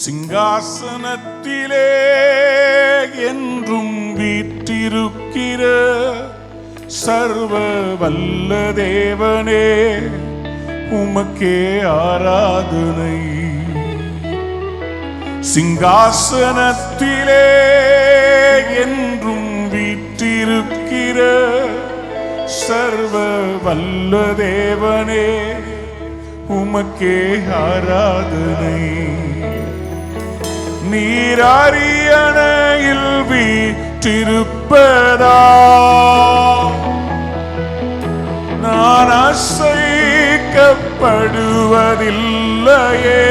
சிங்காசனத்திலே என்றும் வீற்றிருக்கிற சர்வ வல்ல தேவனே, உமக்கே ஆராதனை. சிங்காசனத்திலே என்றும் வீற்றிருக்கிற சர்வ வல்ல தேவனே, உமக்கே ஆராதனை. நீர் அரியணையில் வீற்றிருப்பதா நான் அசைக்கப்படுவதில்லையே.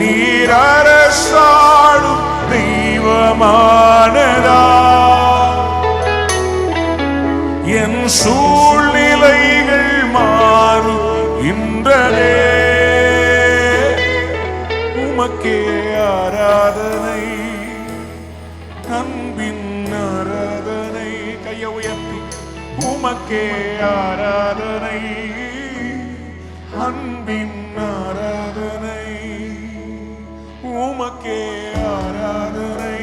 நீர் அரசாளும் தெய்வமானதா என் சூழ்நிலைகள் மாறுகின்றதே. உமக்கே ஆராதனை, அன்பின் ஆராதனை. கையை உயர்த்தி உமக்கே ஆராதனை, அன்பின் ஆராதனை. உமக்கே ஆராதனை,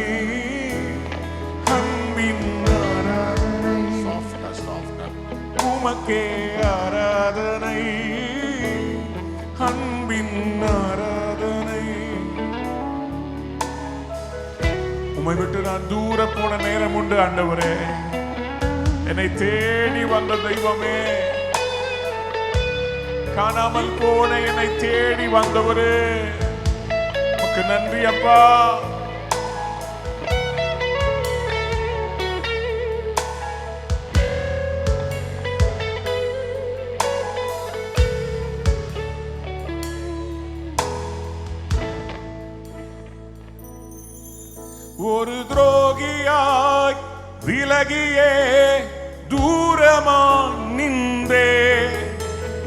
அன்பின் ஆராதனை. உமக்கே ஆராதனை, அன்பின் ஆராதனை. உம்மை விட்டு நான் தூர போன நேரம் உண்டு ஆண்டவரே. என்னை தேடி வந்த தெய்வமே, காணாமல் போன என்னை தேடி வந்தவரே, உமக்கு நன்றி அப்பா. ஒரு துரோகியாய் விலகியே தூரமாய் நின்றே,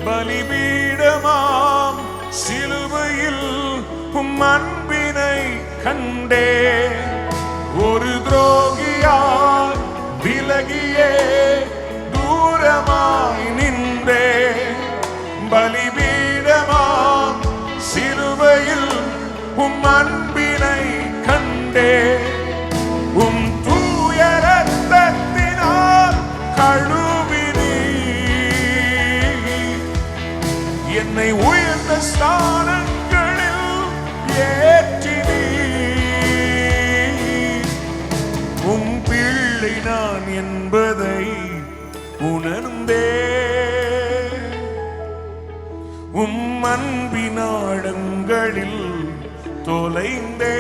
பலிபீடமாம் சிலுவையில் உம் அன்பினை கண்டே. ஒரு துரோகியாய் விலகியே தூரமாய் நின்றே, பலிபீடமாம் சிலுவையில் உம் அன்பினை கண்டே. உம் தூய இரத்தத்தினால் கழுவினீ என்னை உயர்ந்த ஸ்தானங்களில் ஏற்றினீ. உம் பிள்ளை நான் என்பதை உணர்ந்தே, உம் அன்பினாடங்களில் தொலைந்தே.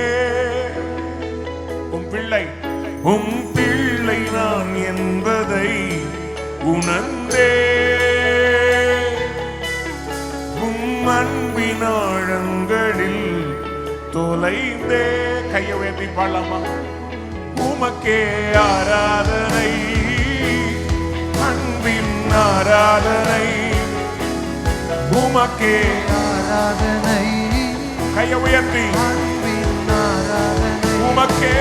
உம் பிள்ளை நான் என்பதை உணர்ந்தே, உம் அன்பினாழங்களில் தொலைந்தே. கையை உயர்த்தி பாடலாமா? உமக்கே ஆராதனை, அன்பின் ஆராதனை. உமக்கே ஆராதனை, கையை உயர்த்தி அன்பின் ஆராதனை. உமக்கே